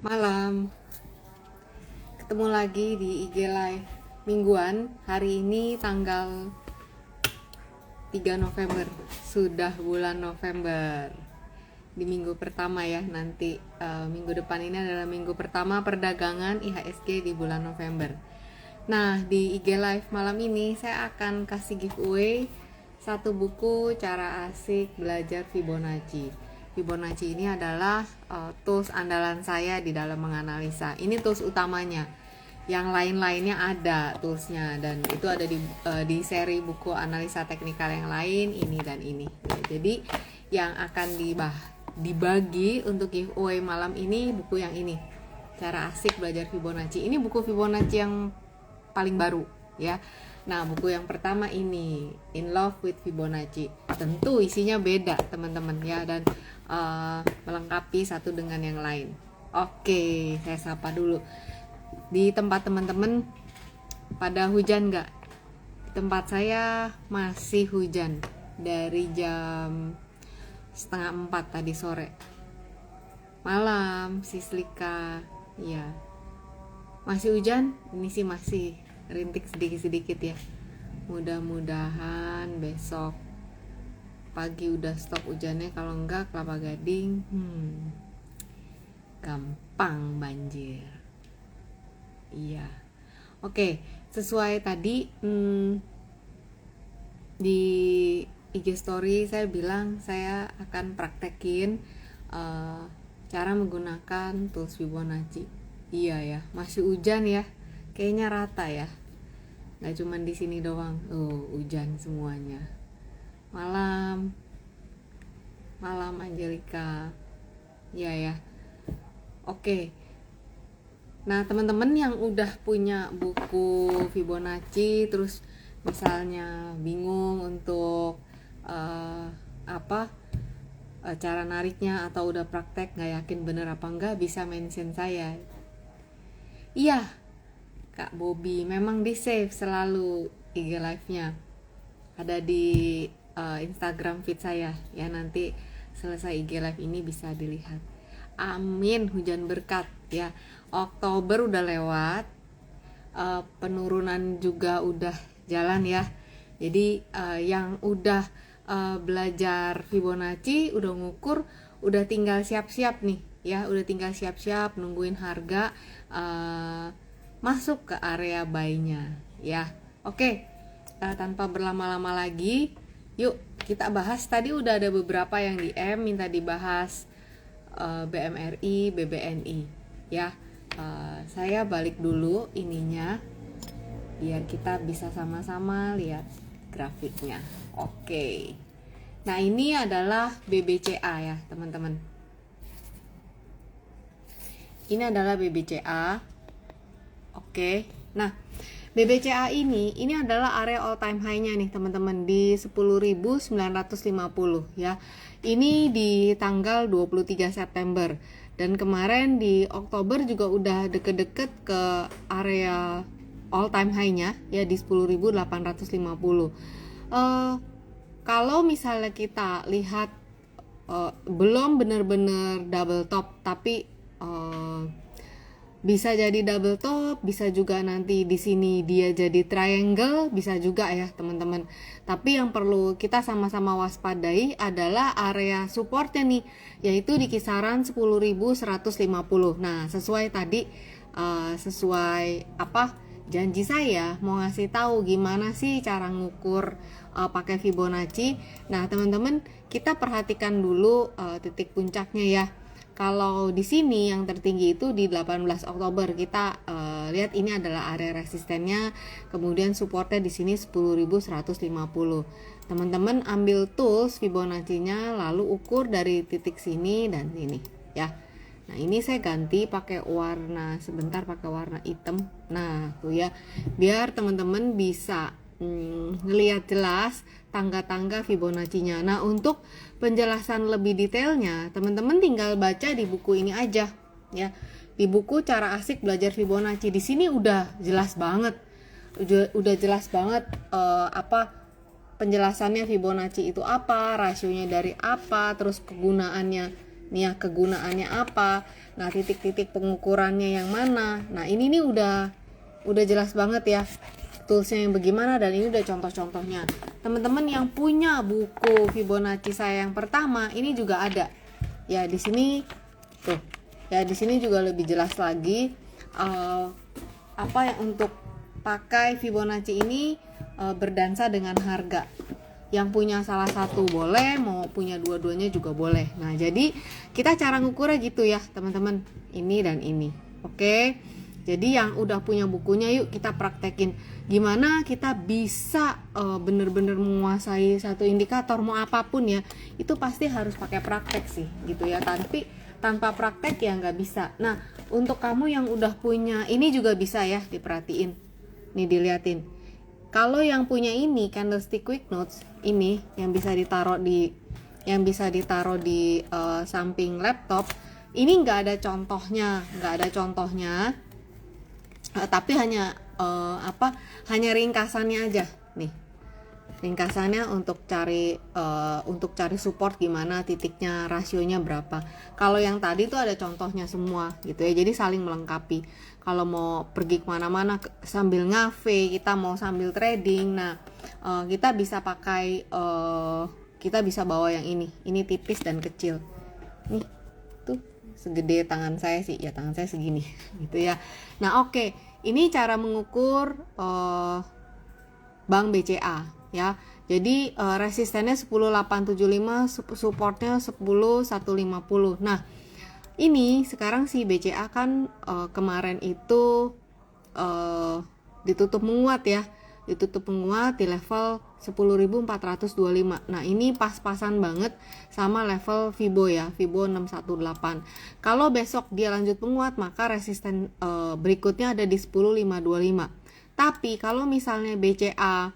Malam, ketemu lagi di IG Live mingguan. Hari ini tanggal 3 November. Sudah bulan November. Di minggu pertama ya, nanti minggu depan ini adalah minggu pertama perdagangan IHSG di bulan November. Nah, di IG Live malam ini saya akan kasih giveaway satu buku cara asik belajar Fibonacci. Fibonacci ini adalah tools andalan saya di dalam menganalisa. Ini tools utamanya. Yang lain-lainnya ada toolsnya, dan itu ada di seri buku analisa teknikal yang lain, ini dan ini. Jadi yang akan dibagi untuk giveaway malam ini buku yang ini, cara asik belajar Fibonacci. Ini buku Fibonacci yang paling baru ya. Nah, buku yang pertama ini In Love with Fibonacci. Tentu isinya beda teman-teman ya, dan melengkapi satu dengan yang lain. Oke, saya sapa dulu. Di tempat teman-teman pada hujan nggak? Di tempat saya masih hujan dari jam 3:30 tadi sore. Malam, Sislika. Ya, masih hujan? Ini sih masih rintik sedikit-sedikit ya. Mudah-mudahan besok pagi udah stop hujannya. Kalau enggak, Kelapa Gading gampang banjir. Iya. Oke, sesuai tadi di IG story saya bilang saya akan praktekin cara menggunakan tools Fibonacci. Iya ya, masih hujan ya. Kayaknya rata ya. Nggak cuma di sini doang. Hujan semuanya. Malam Angelika. Iya ya. Oke. Nah, teman-teman yang udah punya buku Fibonacci, terus misalnya bingung untuk cara nariknya, atau udah praktek nggak yakin bener apa enggak, bisa mention saya. Iya, Kak Bobby, memang di save selalu IG live-nya. Ada di Instagram feed saya ya, nanti selesai IG live ini bisa dilihat. Amin, hujan berkat ya. Oktober udah lewat, penurunan juga udah jalan ya. Jadi yang udah belajar Fibonacci, udah ngukur, udah tinggal siap-siap nih ya, udah tinggal siap-siap nungguin harga masuk ke area buy-nya ya. Oke, tanpa berlama-lama lagi, yuk kita bahas. Tadi udah ada beberapa yang DM minta dibahas BMRI, BBNI ya. Saya balik dulu ininya biar kita bisa sama-sama lihat grafiknya. Oke. Nah, ini adalah BBCA ya, teman-teman. Ini adalah BBCA. Oke. Nah, BBCA ini adalah area all time high-nya nih, teman-teman, di 10.950 ya. Ini di tanggal 23 September. Dan kemarin di Oktober juga udah deket-deket ke area all time high-nya ya, di 10.850. Kalau misalnya kita lihat belum benar-benar double top, tapi bisa jadi double top, bisa juga nanti di sini dia jadi triangle, bisa juga ya teman-teman. Tapi yang perlu kita sama-sama waspadai adalah area supportnya nih, yaitu di kisaran 10.150. Nah, sesuai tadi sesuai janji saya mau ngasih tahu gimana sih cara ngukur pakai Fibonacci. Nah, teman-teman, kita perhatikan dulu titik puncaknya ya. Kalau di sini yang tertinggi itu di 18 Oktober, kita lihat ini adalah area resistennya, kemudian supportnya di sini 10.150. Teman-teman ambil tools Fibonacci-nya, lalu ukur dari titik sini dan sini ya. Nah, ini saya ganti pakai warna hitam. Nah, tuh ya, biar teman-teman bisa ngelihat jelas tangga-tangga Fibonacci-nya. Nah, untuk penjelasan lebih detailnya, teman-teman tinggal baca di buku ini aja ya. Di buku Cara Asik Belajar Fibonacci, di sini udah jelas banget. Udah jelas banget penjelasannya Fibonacci itu apa, rasionya dari apa, terus kegunaannya nih ya, kegunaannya apa, nah titik-titik pengukurannya yang mana. Nah ini nih udah jelas banget ya toolsnya yang bagaimana, dan ini udah contoh-contohnya. Teman-teman yang punya buku Fibonacci saya yang pertama ini juga ada ya di sini tuh ya, di sini juga lebih jelas lagi apa yang untuk pakai Fibonacci ini berdansa dengan harga. Yang punya salah satu boleh, mau punya dua-duanya juga boleh. Nah jadi kita cara ngukurnya gitu ya teman-teman, ini dan ini. Oke, jadi yang udah punya bukunya, yuk kita praktekin gimana kita bisa bener-bener menguasai satu indikator, mau apapun ya, itu pasti harus pakai praktek sih gitu ya. Tapi tanpa praktek ya nggak bisa. Nah untuk kamu yang udah punya ini juga bisa ya diperhatiin, nih diliatin. Kalau yang punya ini candlestick quick notes ini yang bisa ditaruh di samping laptop, ini nggak ada contohnya, tapi hanya hanya ringkasannya aja nih. Ringkasannya untuk cari support gimana, titiknya, rasionya berapa. Kalau yang tadi tuh ada contohnya semua gitu ya, jadi saling melengkapi. Kalau mau pergi kemana-mana sambil ngafe, kita mau sambil trading, nah kita bisa pakai kita bisa bawa yang ini tipis dan kecil nih, tuh segede tangan saya sih ya, tangan saya segini gitu ya. Nah oke, ini cara mengukur Bank BCA ya. Jadi resistennya 10875, supportnya 10150. Nah ini sekarang si BCA kan kemarin itu ditutup menguat ya, di level 10.425. Nah ini pas-pasan banget sama level Fibo ya, Fibo 618. Kalau besok dia lanjut menguat, maka resisten berikutnya ada di 10.525. Tapi kalau misalnya BCA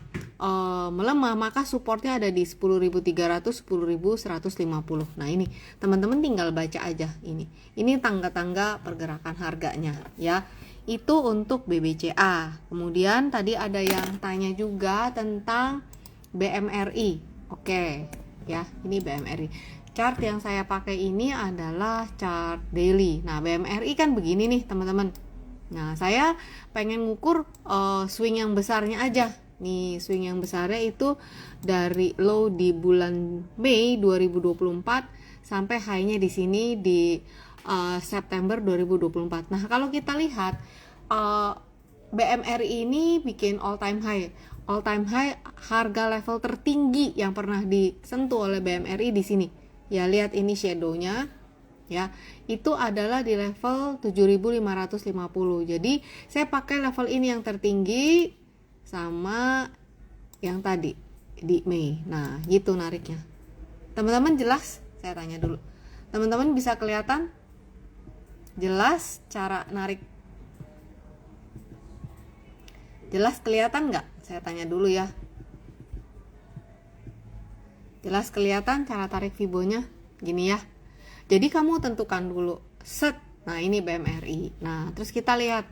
melemah, maka supportnya ada di 10.300, 10.150. Nah ini teman-teman tinggal baca aja ini tangga-tangga pergerakan harganya ya. Itu untuk BBCA. Kemudian tadi ada yang tanya juga tentang BMRI. Oke ya, ini BMRI. Chart yang saya pakai ini adalah chart daily. Nah BMRI kan begini nih teman-teman. Nah saya pengen ngukur swing yang besarnya aja. Nih swing yang besarnya itu dari low di bulan Mei 2024 sampai high-nya di sini di September 2024. Nah kalau kita lihat BMRI ini bikin all time high harga level tertinggi yang pernah disentuh oleh BMRI di sini. Ya lihat ini shadownya ya, itu adalah di level 7.550. Jadi saya pakai level ini yang tertinggi sama yang tadi di Mei. Nah gitu nariknya teman-teman. Jelas? Saya tanya dulu, teman-teman bisa kelihatan jelas cara narik? Jelas kelihatan nggak? Saya tanya dulu ya. Jelas kelihatan cara tarik fibonya? Gini ya, jadi kamu tentukan dulu set. Nah ini BMRI. Nah terus kita lihat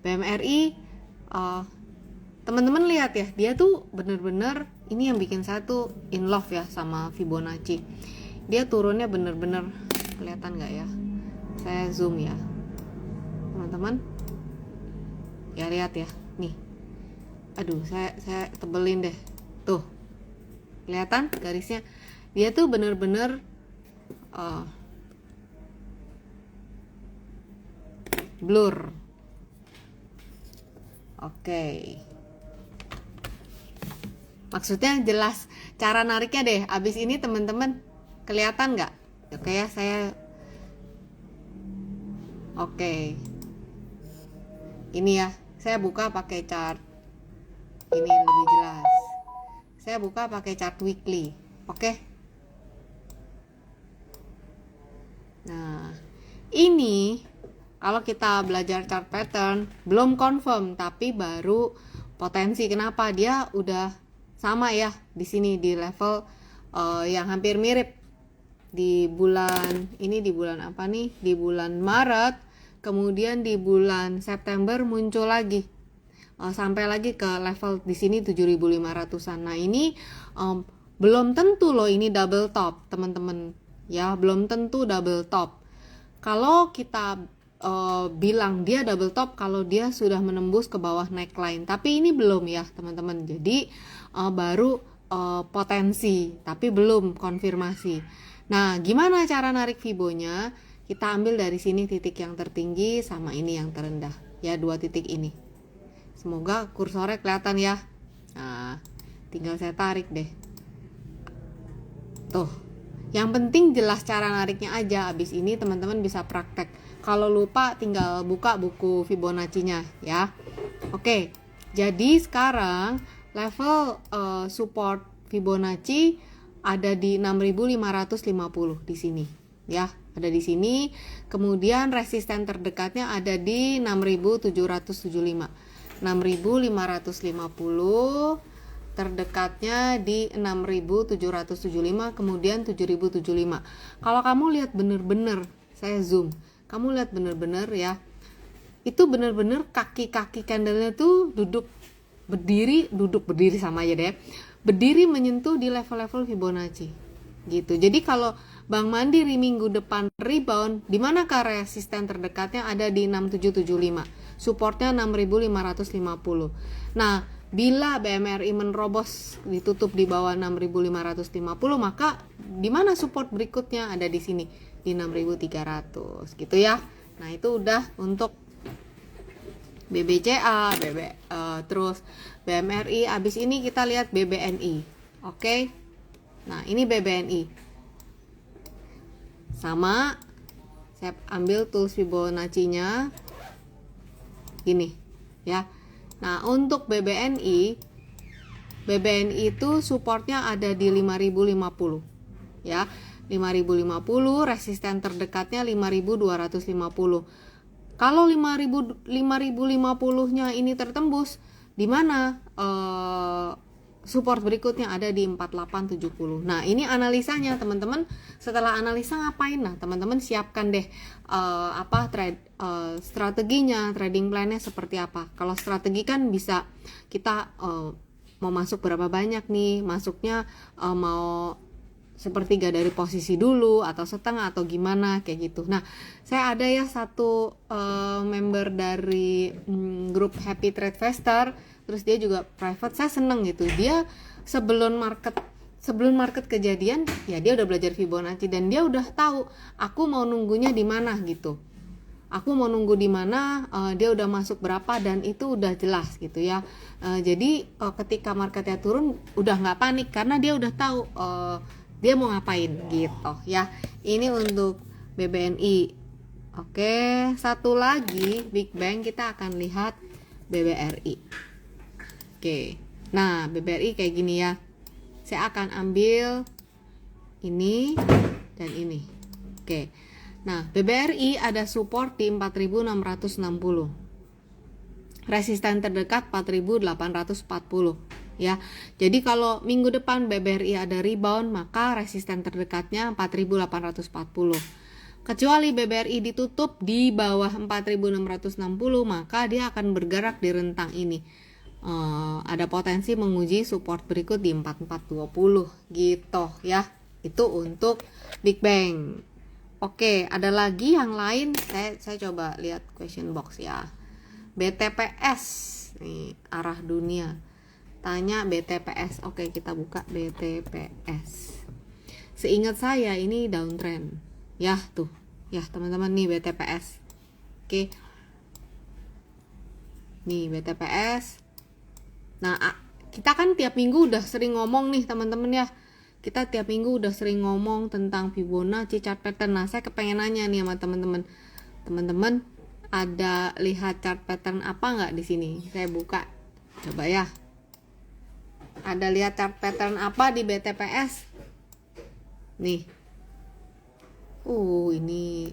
BMRI, teman-teman lihat ya, dia tuh bener-bener ini yang bikin saya tuh in love ya sama Fibonacci. Dia turunnya bener-bener, kelihatan nggak ya? Saya zoom ya teman-teman ya, lihat ya nih. Aduh saya tebelin deh, tuh kelihatan garisnya. Dia tuh bener-bener blur. Oke. Maksudnya jelas cara nariknya deh. Abis ini teman-teman kelihatan nggak? Oke ya, saya oke. Ini ya, saya buka pakai chart. Ini lebih jelas. Saya buka pakai chart weekly. Oke. Nah, ini kalau kita belajar chart pattern belum confirm tapi baru potensi. Kenapa? Dia udah sama ya di sini di level yang hampir mirip di bulan ini. Di bulan apa nih? Di bulan Maret. Kemudian di bulan September muncul lagi sampai lagi ke level di sini 7.500-an. Nah ini belum tentu loh ini double top teman-teman. ya, belum tentu double top. Kalau kita bilang dia double top kalau dia sudah menembus ke bawah neckline, tapi ini belum ya teman-teman. Jadi baru potensi tapi belum konfirmasi. Nah, gimana cara narik fibonya? Kita ambil dari sini titik yang tertinggi sama ini yang terendah ya, dua titik ini. Semoga kursornya kelihatan ya. Nah, tinggal saya tarik deh tuh. Yang penting jelas cara nariknya aja. Abis ini teman-teman bisa praktek. Kalau lupa tinggal buka buku Fibonacci-nya ya. Oke, jadi sekarang level support Fibonacci ada di 6550 di sini ya. Ada di sini. Kemudian resisten terdekatnya ada di 6775. 6550, terdekatnya di 6775, kemudian 7075. Kalau kamu lihat bener-bener, saya zoom, kamu lihat bener-bener ya, itu bener-bener kaki-kaki candlenya tuh duduk berdiri sama aja deh, berdiri menyentuh di level-level Fibonacci gitu. Jadi kalau Bank Mandiri minggu depan rebound, di manakah resisten terdekatnya? Ada di 6775, supportnya 6550. Nah, bila BMRI menerobos ditutup di bawah 6550, maka di mana support berikutnya? Ada di sini di 6300 gitu ya. Nah, itu udah untuk BBCA, terus BMRI. Abis ini kita lihat BBNI. Oke. Nah, ini BBNI. Sama, saya ambil tools Fibonacci-nya gini ya. Nah, untuk BBNI itu supportnya ada di 5050 ya. 5050, resisten terdekatnya 5250. Kalau 5050-nya ini tertembus, di mana support berikutnya? Ada di 4870. Nah, ini analisanya teman-teman. Setelah analisa ngapain? Nah, teman-teman siapkan deh strateginya, trading plan-nya seperti apa. Kalau strategi kan bisa kita mau masuk berapa banyak nih, masuknya mau sepertiga dari posisi dulu atau setengah atau gimana kayak gitu. Nah, saya ada ya satu member dari grup Happy Trade Faster, terus dia juga private. Saya seneng gitu, dia sebelum market kejadian ya dia udah belajar Fibonacci dan dia udah tahu aku mau nunggunya di mana gitu. Aku mau nunggu di mana, dia udah masuk berapa, dan itu udah jelas gitu ya. Jadi ketika marketnya turun udah nggak panik karena dia udah tahu dia mau ngapain gitu ya. Ini untuk BBNI. Oke, satu lagi Big Bang, kita akan lihat BBRI. Oke, nah BBRI kayak gini ya. Saya akan ambil ini dan ini. Oke, nah BBRI ada support di 4660, resisten terdekat 4840 ya. Jadi kalau minggu depan BBRI ada rebound, maka resisten terdekatnya 4840. Kecuali BBRI ditutup di bawah 4660, maka dia akan bergerak di rentang ini. Ada potensi menguji support berikut di 4420 gitu ya. Itu untuk Big Bang. Oke, ada lagi yang lain. Saya coba lihat question box ya. BTPS nih, arah dunia. Tanya BTPS. Oke, kita buka BTPS. Seingat saya ini downtrend. Ya, tuh. Ya, teman-teman nih BTPS. Oke. Nih BTPS. Nah, kita kan tiap minggu udah sering ngomong nih, teman-teman ya. Kita tiap minggu udah sering ngomong tentang Fibonacci chart pattern. Nah, saya kepengen nanya nih sama teman-teman. Teman-teman ada lihat chart pattern apa nggak di sini? Saya buka. Coba ya. Ada lihat chart pattern apa di BTPS? Nih. Ini.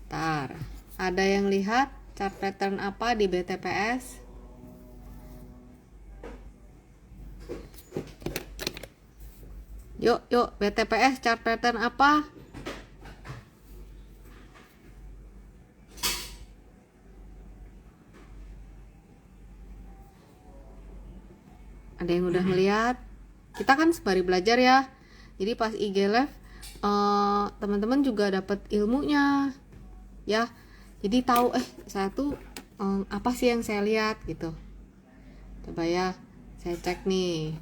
Ntar. Ada yang lihat chart pattern apa di BTPS? Yuk, BTPS chart pattern apa? Ada yang udah ngeliat? Kita kan sembari belajar ya. Jadi pas IG live teman-teman juga dapat ilmunya ya. Jadi tahu saya tuh apa sih yang saya lihat gitu. Coba ya, saya cek nih.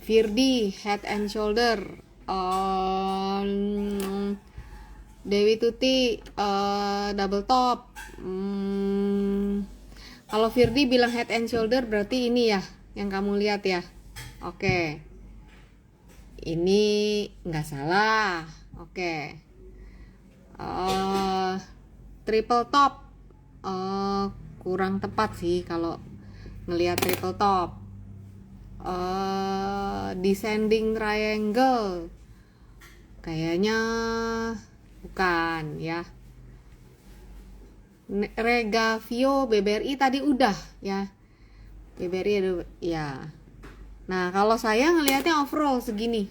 Firdi Head and Shoulder, Dewi Tuti double top. Kalau Firdi bilang Head and Shoulder berarti ini ya yang kamu lihat ya. Oke, ini nggak salah. Oke, triple top kurang tepat sih kalau ngelihat triple top. Descending triangle kayaknya bukan ya. Regavio BBRI tadi udah ya, BBRI ya. Nah kalau saya ngelihatnya overall segini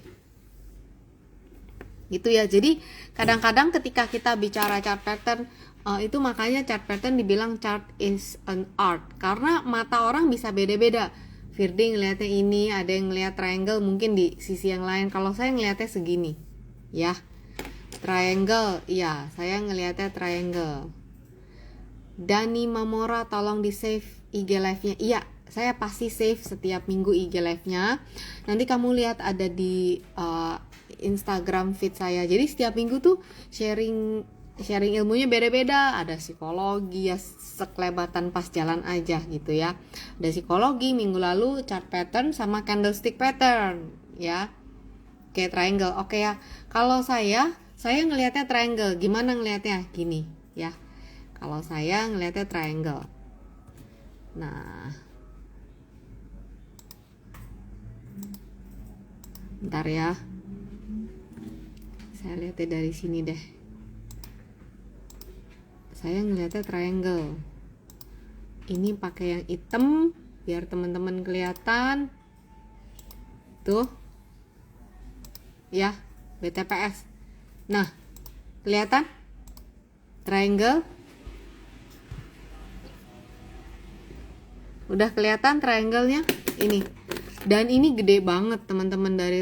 gitu ya. Jadi kadang-kadang ketika kita bicara chart pattern itu makanya chart pattern dibilang chart is an art, karena mata orang bisa beda-beda. Firdi ngelihatnya ini, ada yang ngelihat triangle mungkin di sisi yang lain. Kalau saya ngelihatnya segini ya, triangle ya, saya ngelihatnya triangle. Dani Mamora, tolong di save IG live-nya. Iya, saya pasti save setiap minggu IG live-nya. Nanti kamu lihat ada di Instagram feed saya. Jadi setiap minggu tuh sharing ilmunya beda-beda. Ada psikologi ya, sekelebatan pas jalan aja gitu ya. Ada psikologi, minggu lalu chart pattern sama candlestick pattern ya. Oke, triangle. Oke ya. Kalau saya ngelihatnya triangle. Gimana ngelihatnya? Gini ya. Kalau saya ngelihatnya triangle. Nah, bentar ya. Saya lihatnya dari sini deh. Saya ngelihatnya triangle. Ini pakai yang hitam biar teman-teman kelihatan. Tuh. Ya, BTPS. Nah, kelihatan? Triangle. Udah kelihatan triangle-nya ini. Dan ini gede banget teman-teman, dari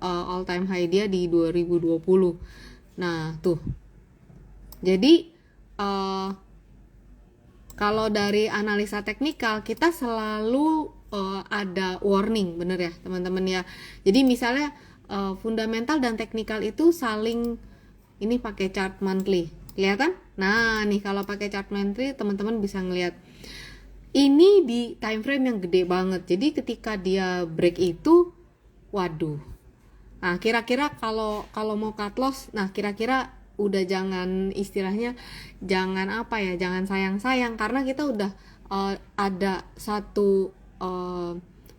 all time high dia di 2020. Nah, tuh. Jadi kalau dari analisa teknikal kita selalu ada warning, bener ya teman-teman ya. Jadi misalnya fundamental dan teknikal itu saling, ini pakai chart monthly, kelihatan? Nah, nih kalau pakai chart monthly teman-teman bisa ngelihat. Ini di time frame yang gede banget. Jadi ketika dia break itu, waduh. Nah, kira-kira kalau mau cut loss, nah kira-kira udah jangan, istilahnya jangan apa ya, jangan sayang-sayang, karena kita udah ada satu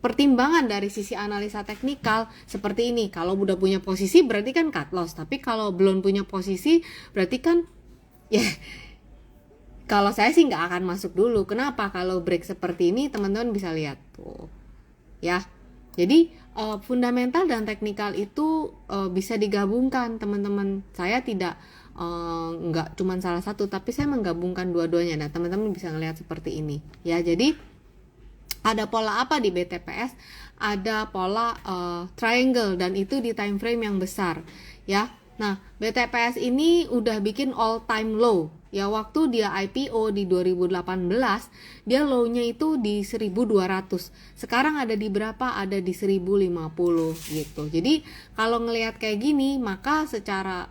pertimbangan dari sisi analisa teknikal seperti ini. Kalau udah punya posisi berarti kan cut loss, tapi kalau belum punya posisi berarti kan ya, kalau saya sih nggak akan masuk dulu. Kenapa? Kalau break seperti ini teman-teman bisa lihat tuh ya. Jadi fundamental dan teknikal itu bisa digabungkan teman-teman. Saya tidak nggak cuma salah satu, tapi saya menggabungkan dua-duanya. Nah teman-teman bisa ngelihat seperti ini ya. Jadi ada pola apa di BTPS? Ada pola triangle, dan itu di time frame yang besar ya. Nah BTPS ini udah bikin all time low ya. Waktu dia IPO di 2018 dia low-nya itu di 1200. Sekarang ada di berapa? Ada di 1050 gitu. Jadi kalau ngelihat kayak gini, maka secara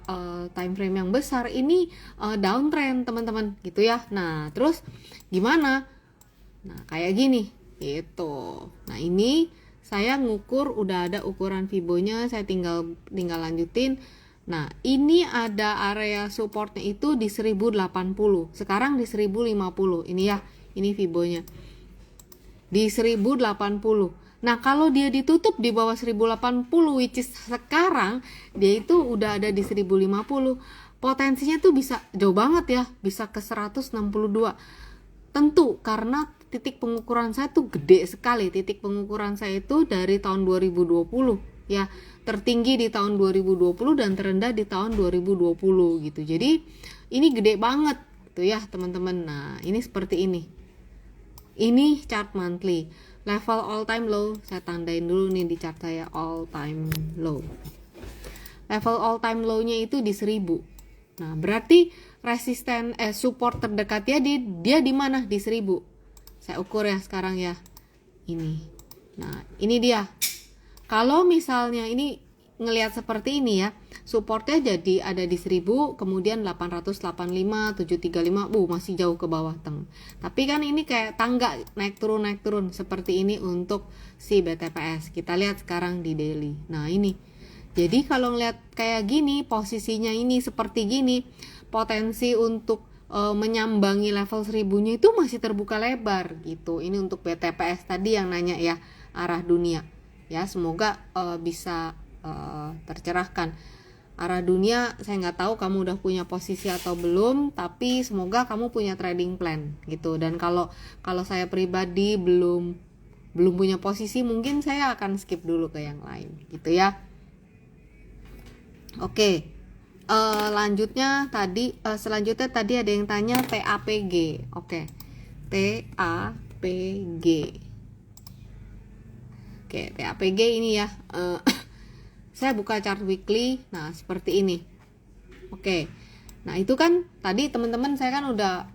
time frame yang besar ini downtrend teman-teman gitu ya. Nah terus gimana? Nah kayak gini gitu. Nah ini saya ngukur, udah ada ukuran Fibo-nya, saya tinggal lanjutin. Nah ini ada area supportnya itu di 1080, sekarang di 1050. Ini ya, ini Fibo-nya di 1080. Nah kalau dia ditutup di bawah 1080, which is sekarang dia itu udah ada di 1050, potensinya tuh bisa jauh banget ya, bisa ke 162. Tentu karena titik pengukuran saya tuh gede sekali. Titik pengukuran saya itu dari tahun 2020 ya, tertinggi di tahun 2020 dan terendah di tahun 2020 gitu. Jadi ini gede banget gitu ya teman-teman. Nah ini seperti ini Ini chart monthly. Level all time low saya tandain dulu nih di chart saya, all time low. Level all time low-nya itu di 1000. Nah, berarti resisten support terdekatnya dia di mana? Di 1000. Saya ukur ya sekarang ya. Ini. Nah, ini dia. Kalau misalnya ini ngelihat seperti ini ya, supportnya jadi ada di 1000, kemudian 885, 735, masih jauh ke bawah teng. Tapi kan ini kayak tangga naik turun seperti ini untuk si BTPS. Kita lihat sekarang di daily. Nah, ini. Jadi kalau ngelihat kayak gini, posisinya ini seperti gini, potensi untuk menyambangi level 1000-nya itu masih terbuka lebar gitu. Ini untuk BTPS tadi yang nanya ya, arah dunia. Ya, semoga bisa tercerahkan. Arah dunia saya nggak tahu kamu udah punya posisi atau belum, tapi semoga kamu punya trading plan gitu. Dan kalau saya pribadi belum punya posisi, mungkin saya akan skip dulu ke yang lain gitu ya. Oke. Selanjutnya tadi ada yang tanya TAPG. Oke. TAPG. Oke, TAPG ini ya. Saya buka chart weekly. Nah, seperti ini. Oke. Nah, itu kan tadi teman-teman saya kan udah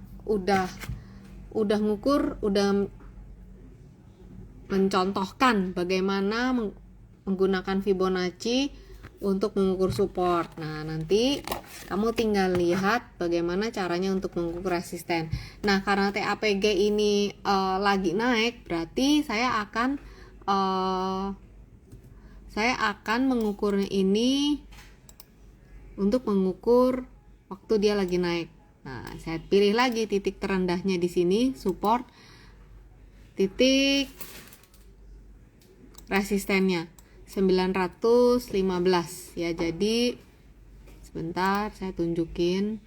ngukur, udah mencontohkan bagaimana menggunakan Fibonacci untuk mengukur support. Nah, nanti kamu tinggal lihat bagaimana caranya untuk mengukur resisten. Nah, karena TAPG ini lagi naik, berarti saya akan mengukurnya ini untuk mengukur waktu dia lagi naik. Nah, saya pilih lagi titik terendahnya di sini, support, titik resistennya 915 ya. Jadi sebentar saya tunjukin.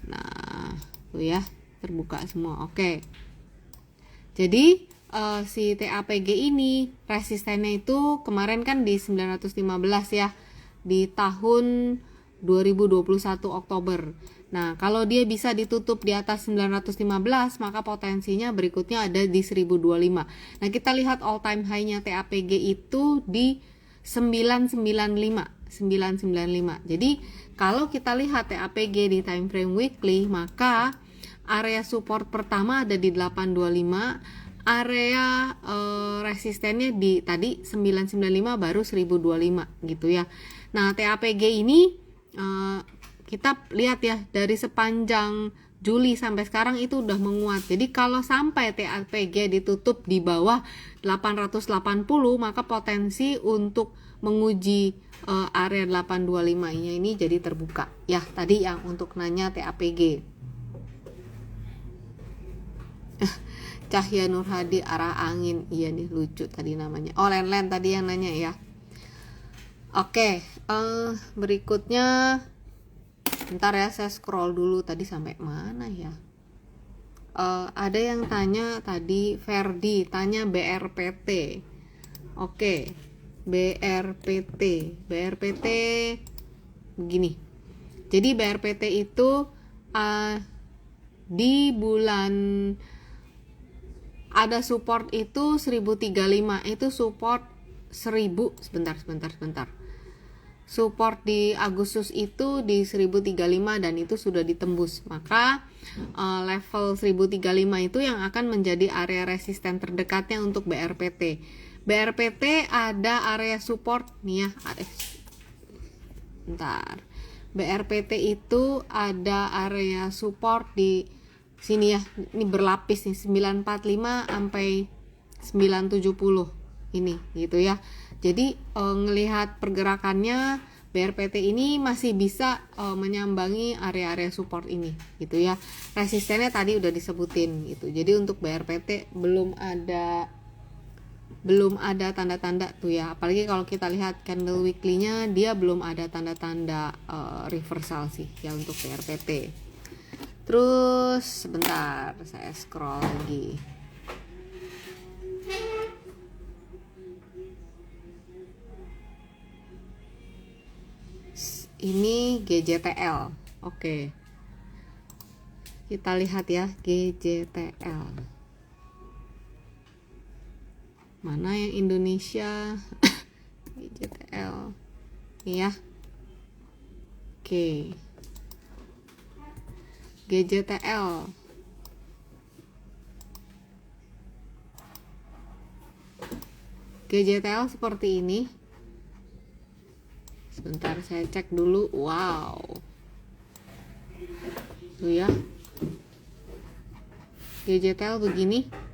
Nah, tuh ya, terbuka semua. Oke. Jadi si TAPG ini resistennya itu kemarin kan di 915 ya, di tahun 2021 Oktober. Nah, kalau dia bisa ditutup di atas 915, maka potensinya berikutnya ada di 1025. Nah, kita lihat all time high-nya TAPG itu di 995. Jadi, kalau kita lihat TAPG di time frame weekly, maka area support pertama ada di 825, area resistennya di tadi 995 baru 1025 gitu ya. Nah, TAPG ini kita lihat ya, dari sepanjang Juli sampai sekarang itu udah menguat. Jadi kalau sampai TAPG ditutup di bawah 880, maka potensi untuk menguji area 825-nya ini jadi terbuka. Ya, tadi yang untuk nanya TAPG. Cahya Nur Hadi, arah angin. Iya nih, lucu tadi namanya. Oh, Len tadi yang nanya ya. Oke, berikutnya bentar ya, saya scroll dulu tadi sampai mana ya. Ada yang tanya tadi, Ferdi tanya BRPT. Oke, BRPT begini. Jadi BRPT itu di bulan ada support itu 1035, itu support 1000 sebentar. Support di Agustus itu di 1035 dan itu sudah ditembus. Maka level 1035 itu yang akan menjadi area resisten terdekatnya untuk BRPT. BRPT ada area support nih ya. Bentar. BRPT itu ada area support di sini ya. Ini berlapis nih, 945 sampai 970 ini gitu ya. Jadi ngelihat pergerakannya BRPT ini masih bisa menyambangi area-area support ini gitu ya. Resistennya tadi udah disebutin gitu. Jadi untuk BRPT belum ada tanda-tanda tuh ya. Apalagi kalau kita lihat candle weekly-nya, dia belum ada tanda-tanda reversal sih ya untuk BRPT. Terus sebentar saya scroll lagi. Ini GJTL. Oke. Kita lihat ya, GJTL. Mana yang Indonesia? GJTL. Ini ya. Oke. GJTL. GJTL seperti ini. Sebentar saya cek dulu. Wow. Tuh ya. GJTL begini.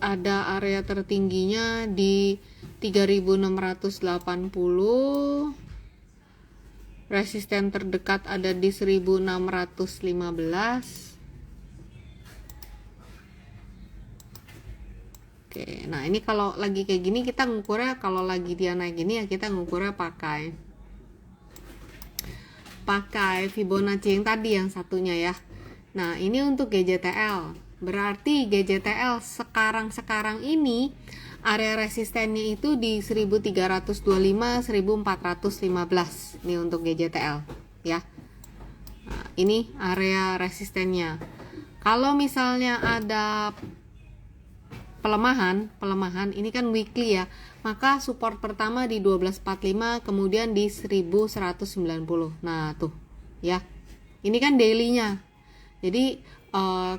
Ada area tertingginya di 3680. Resisten terdekat ada di 1615. Oke, nah ini kalau lagi kayak gini kita ngukurnya, kalau lagi dia naik gini ya kita ngukurnya pakai Fibonacci yang tadi yang satunya ya. Nah, ini untuk GJTL. Berarti GJTL sekarang ini area resistennya itu di 1325 1415 nih untuk GJTL ya. Nah, ini area resistennya. Kalau misalnya ada pelemahan ini kan weekly ya, maka support pertama di 1245, kemudian di 1190. Nah tuh ya, ini kan daily-nya, jadi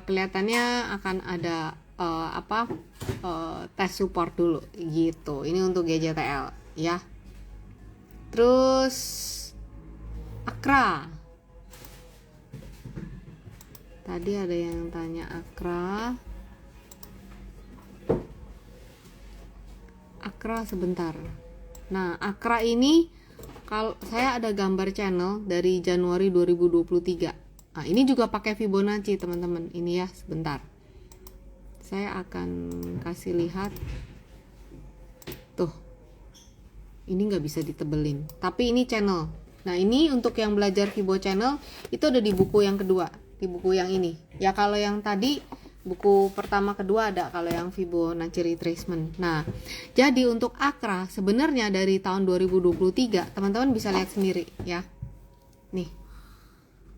kelihatannya akan ada tes support dulu gitu. Ini untuk GJTL ya. Terus Akra, tadi ada yang tanya Akra sebentar. Nah, Akra ini kalau saya ada gambar channel dari Januari 2023. Nah, ini juga pakai Fibonacci, teman-teman. Ini ya, sebentar. Saya akan kasih lihat. Tuh. Ini nggak bisa ditebelin. Tapi ini channel. Nah, ini untuk yang belajar Fibo channel itu ada di buku yang kedua, di buku yang ini. Ya, kalau yang tadi buku pertama kedua ada kalau yang Fibonacci retracement. Nah, jadi untuk Akra sebenarnya dari tahun 2023 teman-teman bisa lihat sendiri ya. Nih.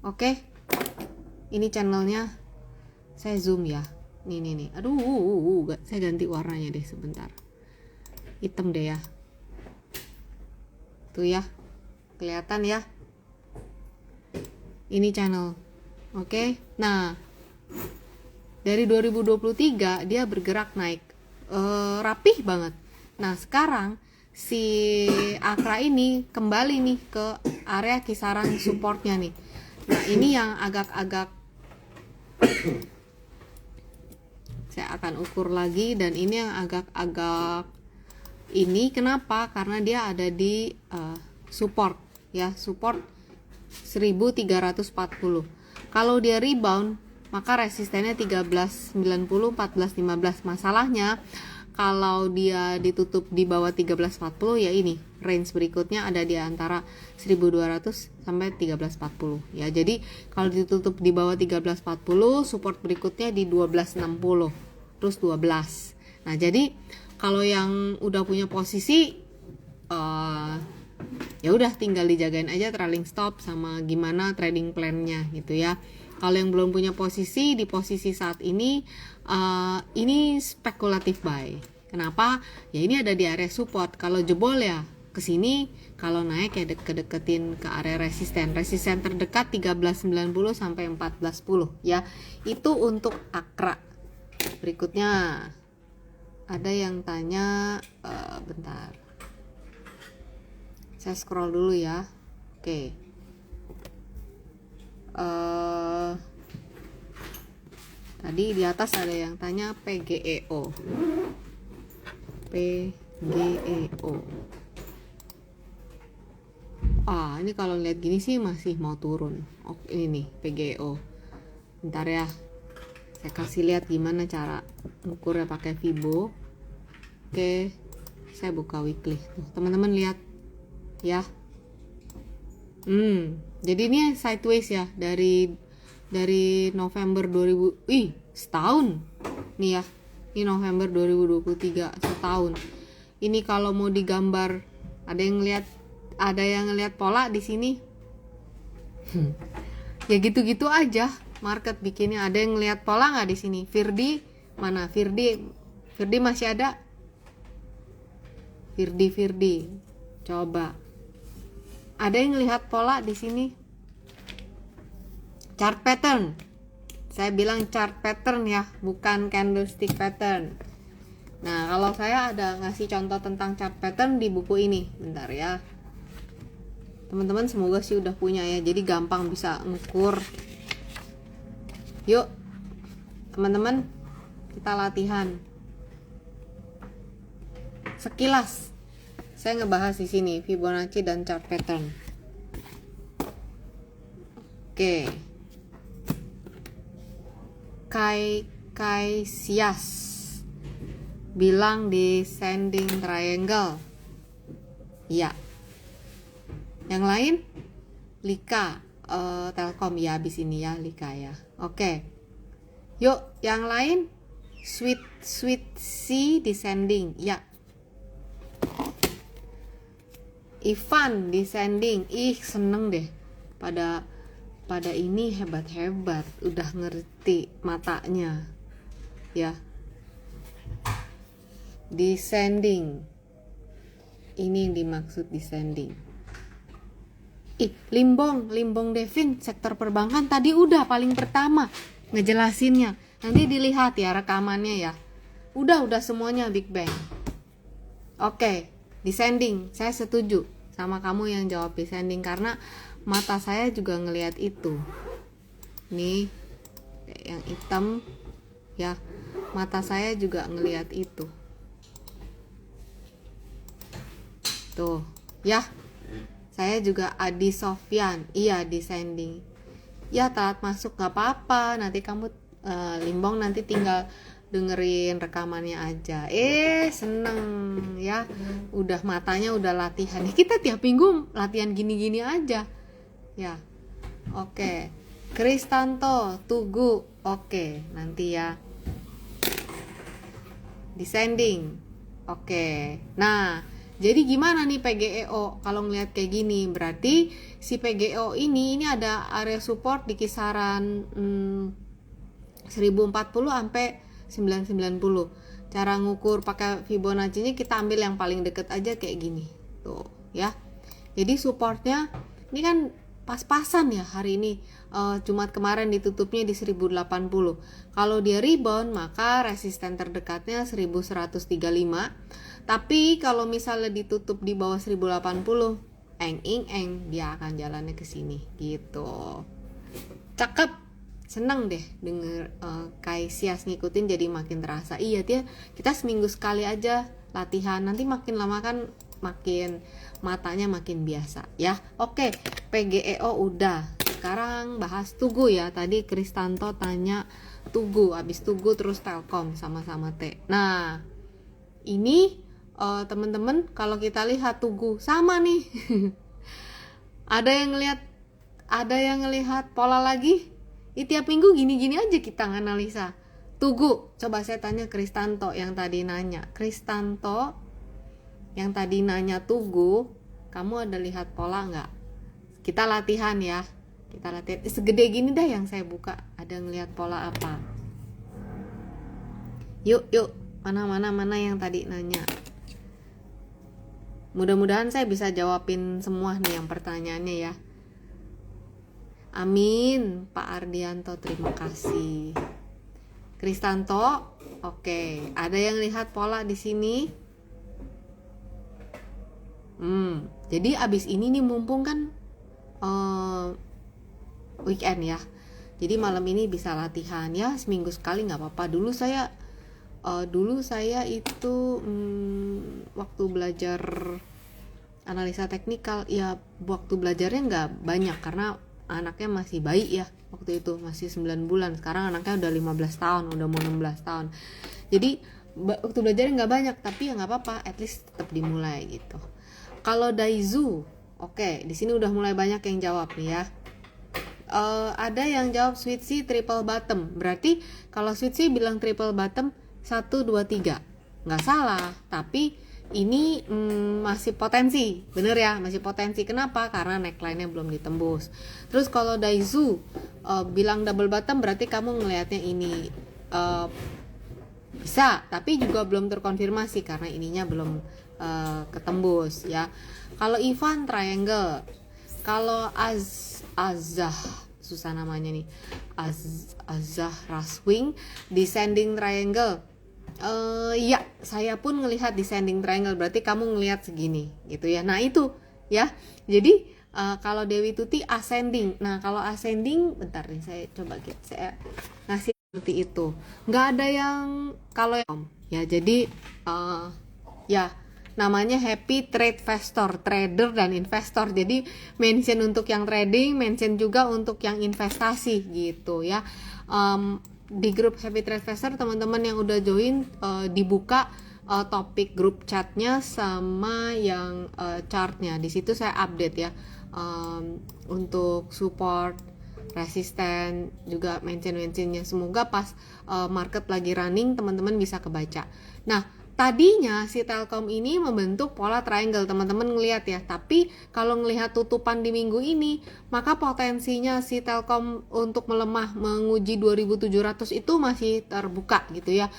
Oke. Ini channelnya. Saya zoom ya. Nih. Aduh, saya ganti warnanya deh sebentar. Hitam deh ya. Tuh ya. Kelihatan ya. Ini channel. Oke. Nah, dari 2023 dia bergerak naik rapih banget. Nah, sekarang si Akra ini kembali nih ke area kisaran supportnya nih. Nah, ini yang agak-agak saya akan ukur lagi, dan ini yang agak-agak ini kenapa? Karena dia ada di support ya, support 1340. Kalau dia rebound maka resistennya 1390, 1415. Masalahnya kalau dia ditutup di bawah 1340 ya ini range berikutnya ada di antara 1200 sampai 1340 ya. Jadi kalau ditutup di bawah 1340 support berikutnya di 1260 terus 12. Nah, jadi kalau yang udah punya posisi ya udah tinggal dijagain aja trailing stop sama gimana trading plan-nya gitu ya. Kalau yang belum punya posisi, di posisi saat ini spekulatif buy. Kenapa? Ya ini ada di area support. Kalau jebol ya ke sini, kalau naik ya deketin ke area resisten. Resisten terdekat 1390 sampai 1410 ya. Itu untuk Akra. Berikutnya ada yang tanya bentar. Saya scroll dulu ya. Oke. Tadi di atas ada yang tanya PGEO. Ini kalau lihat gini sih masih mau turun. Oke, ini nih PGEO. Bentar ya. Saya kasih lihat gimana cara ukurnya pakai Fibo. Oke. Saya buka weekly. Tuh, teman-teman lihat ya. Jadi ini sideways ya dari November 2000, setahun nih ya. Ini November 2023, setahun. Ini kalau mau digambar, ada yang ngelihat pola di sini. Ya gitu-gitu aja market bikinnya. Ada yang ngelihat pola nggak di sini? Firdi mana? Firdi masih ada? Firdi. Coba. Ada yang lihat pola di sini? Chart pattern. Saya bilang chart pattern ya, bukan candlestick pattern. Nah, kalau saya ada ngasih contoh tentang chart pattern di buku ini. Bentar ya. Teman-teman semoga sih udah punya ya, jadi gampang bisa ngukur. Yuk, teman-teman, kita latihan. Sekilas saya ngebahas di sini Fibonacci dan chart pattern. Oke. Kai Sias bilang descending triangle. Iya. Yang lain? Lika Telkom ya, habis ini ya Lika ya. Oke. Yuk, yang lain? Sweet C descending. Ya. Ivan descending. Ih, seneng deh. Pada ini hebat-hebat, udah ngerti matanya. Ya. Descending. Ini yang dimaksud descending. Limbong Devin sektor perbankan tadi udah paling pertama ngejelasinnya. Nanti dilihat ya rekamannya ya. Udah semuanya Big Bang. Oke, descending. Saya setuju sama kamu yang jawab descending karena mata saya juga ngelihat itu. Nih, yang hitam ya. Mata saya juga ngelihat itu. Tuh, ya. Saya juga Adi Sofyan. Iya, descending. Ya, telat masuk gak apa-apa. Nanti kamu Limbong nanti tinggal dengerin rekamannya aja. Seneng ya. Udah matanya udah latihan. Kita tiap minggu latihan gini-gini aja. Ya. Oke. Kristanto, Tugu. Oke, nanti ya. Descending. Oke. Nah, jadi gimana nih PGEO kalau ngelihat kayak gini? Berarti si PGEO ini ada area support di kisaran 1040 sampai 990. Cara ngukur pakai Fibonacci-nya kita ambil yang paling deket aja kayak gini. Tuh, ya. Jadi supportnya ini kan pas-pasan ya hari ini. Jumat kemarin ditutupnya di 1080. Kalau dia rebound maka resisten terdekatnya 1135. Tapi kalau misalnya ditutup di bawah 1080, eng dia akan jalannya ke sini gitu. Cakep. Seneng deh denger Kai Sias ngikutin jadi makin terasa. Iya dia, kita seminggu sekali aja latihan. Nanti makin lama kan makin matanya makin biasa ya. Oke, PGEO udah. Sekarang bahas Tugu ya. Tadi Kristanto tanya Tugu, habis Tugu terus Telkom sama-sama T. Nah, ini teman-teman kalau kita lihat Tugu sama nih. Ada yang ngelihat pola lagi? Tiap minggu gini-gini aja kita nganalisa. Tugu, coba saya tanya Kristanto yang tadi nanya. Kristanto yang tadi nanya Tugu, kamu ada lihat pola nggak? Kita latihan ya. Kita latihan. Segede gini dah yang saya buka. Ada ngelihat pola apa? Yuk. Mana yang tadi nanya? Mudah-mudahan saya bisa jawabin semua nih yang pertanyaannya ya. Amin, Pak Ardianto, terima kasih. Kristanto, oke. Ada yang lihat pola di sini? Jadi abis ini nih mumpung kan weekend ya. Jadi malam ini bisa latihan ya, seminggu sekali nggak apa-apa. Dulu saya itu waktu belajar analisa teknikal ya, waktu belajarnya nggak banyak karena anaknya masih bayi ya, waktu itu masih 9 bulan. Sekarang anaknya udah 15 tahun, udah mau 16 tahun. Jadi waktu belajarnya nggak banyak, tapi ya nggak apa-apa, at least tetap dimulai gitu. Kalau Daizu, oke, di sini udah mulai banyak yang jawab nih ya. Ada yang jawab Sweet C triple bottom. Berarti kalau Sweet C bilang triple bottom 1, 2, 3 nggak salah, tapi ini masih potensi, bener ya, masih potensi. Kenapa? Karena neckline-nya belum ditembus. Terus kalau Daizu bilang double bottom, berarti kamu ngelihatnya ini bisa, tapi juga belum terkonfirmasi karena ininya belum ketembus ya. Kalau Ivan triangle, kalau Azah susah namanya nih, Azah Raswing descending triangle. Ya, saya pun ngelihat descending triangle, berarti kamu ngelihat segini gitu ya. Nah itu ya, jadi kalau Dewi Tuti ascending. Nah kalau ascending, bentar nih saya coba saya ngasih seperti itu. Nggak ada yang kalau ya, jadi ya namanya Happy Trade Investor, trader dan investor. Jadi mention untuk yang trading, mention juga untuk yang investasi gitu ya. Di grup Happy Trade Investor teman-teman yang udah join, dibuka topik grup chatnya sama yang chartnya. Di situ saya update ya, untuk support, resisten, juga mention-mentionnya. Semoga pas market lagi running teman-teman bisa kebaca. Nah tadinya si Telkom ini membentuk pola triangle, teman-teman ngelihat ya. Tapi kalau ngelihat tutupan di minggu ini, maka potensinya si Telkom untuk melemah menguji 2700 itu masih terbuka gitu ya.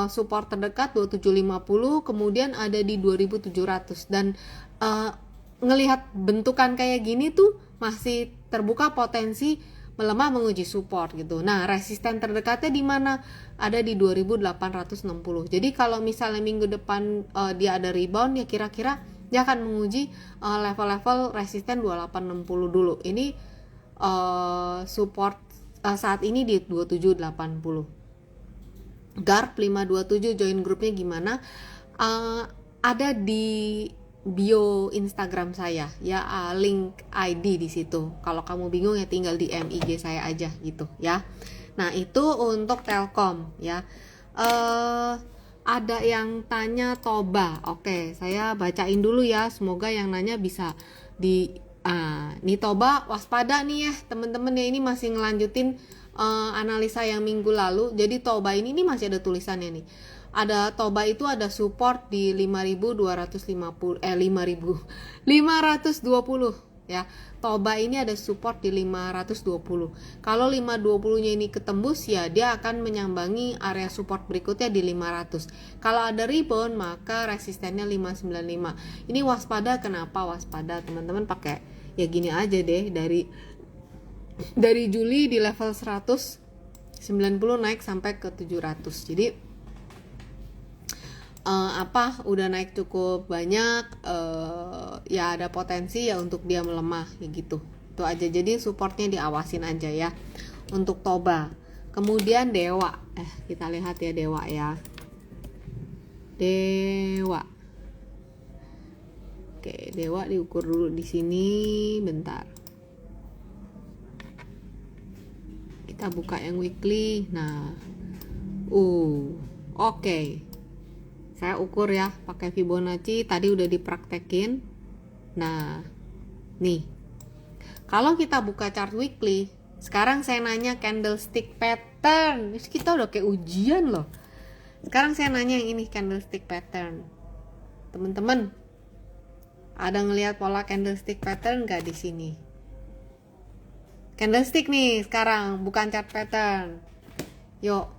Support terdekat 2750, kemudian ada di 2700, dan ngelihat bentukan kayak gini tuh masih terbuka potensi melemah menguji support gitu. Nah, resisten terdekatnya di mana? Ada di 2860. Jadi kalau misalnya minggu depan dia ada rebound, ya kira-kira dia akan menguji level-level resisten 2860 dulu. Ini support saat ini di 2780. GARP 527 join grupnya gimana? Ada di bio Instagram saya ya, link ID di situ. Kalau kamu bingung ya tinggal di IG saya aja gitu ya. Nah itu untuk Telkom ya. Ada yang tanya Toba. Oke, saya bacain dulu ya. Semoga yang nanya bisa di nih Toba waspada nih ya temen-temen ya. Ini masih ngelanjutin analisa yang minggu lalu. Jadi Toba ini masih ada tulisannya nih. Ada Toba itu ada support di 5250 520 ya. Toba ini ada support di 520. Kalau 520-nya ini ketembus ya dia akan menyambangi area support berikutnya di 500. Kalau ada rebound maka resistennya 595. Ini waspada. Kenapa waspada? Teman-teman pakai ya gini aja deh, dari Juli di level 190 naik sampai ke 700. Jadi udah naik cukup banyak, ya ada potensi ya untuk dia melemah ya gitu. Itu aja. Jadi supportnya diawasin aja ya untuk Toba. Kemudian Dewa. Kita lihat ya Dewa ya. Dewa. Oke, Dewa diukur dulu di sini bentar. Kita buka yang weekly. Nah. Oke. Saya ukur ya pakai Fibonacci, tadi udah dipraktekin. Nah, nih. Kalau kita buka chart weekly, sekarang saya nanya candlestick pattern. Kita udah kayak ujian loh. Sekarang saya nanya yang ini candlestick pattern. Teman-teman, ada ngelihat pola candlestick pattern nggak di sini? Candlestick nih sekarang, bukan chart pattern. Yuk.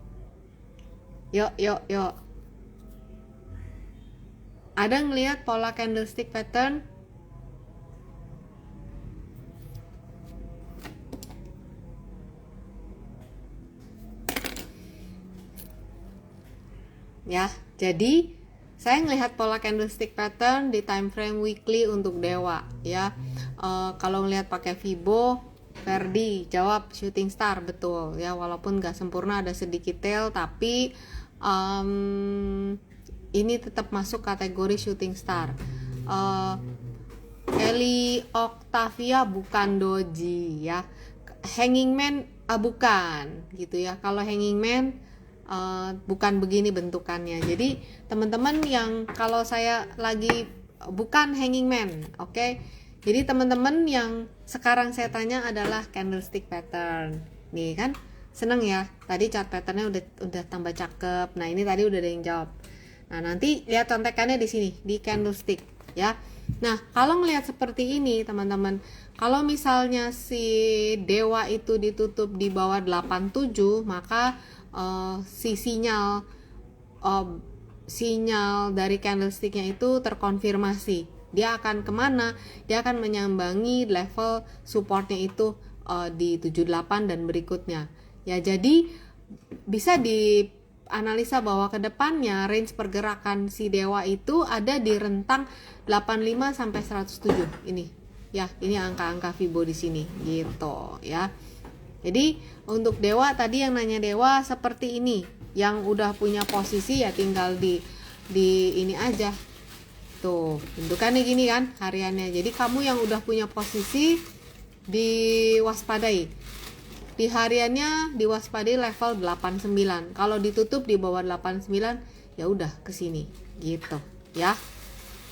Ada ngelihat pola candlestick pattern? Ya, jadi saya ngelihat pola candlestick pattern di time frame weekly untuk Dewa ya. Kalau ngelihat pakai Fibo, Ferdi jawab shooting star, betul ya, walaupun gak sempurna, ada sedikit tail, tapi ini tetap masuk kategori shooting star. Eli Octavia bukan doji ya. Hanging man bukan gitu ya. Kalau hanging man bukan begini bentukannya. Jadi teman-teman yang kalau saya lagi bukan hanging man, oke? Jadi teman-teman yang sekarang saya tanya adalah candlestick pattern. Nih kan seneng ya. Tadi chart patternnya udah tambah cakep. Nah ini tadi udah ada yang jawab. Nah nanti lihat contekannya di sini di candlestick ya. Nah kalau ngelihat seperti ini teman-teman, kalau misalnya si Dewa itu ditutup di bawah 87, maka si sinyal sinyal dari candlesticknya itu terkonfirmasi, dia akan kemana? Dia akan menyambangi level supportnya itu di 78 dan berikutnya. Ya, jadi bisa dianalisa bahwa kedepannya range pergerakan si dewa itu ada di rentang 85 sampai 107 ini. Ya, ini angka-angka Fibo di sini gitu ya. Jadi untuk dewa tadi yang nanya dewa seperti ini, yang udah punya posisi ya tinggal di ini aja. Tuh, bentukannya gini kan hariannya. Jadi kamu yang udah punya posisi diwaspadai. Di hariannya diwaspadai level 89. Kalau ditutup di bawah 89 ya udah ke sini gitu ya.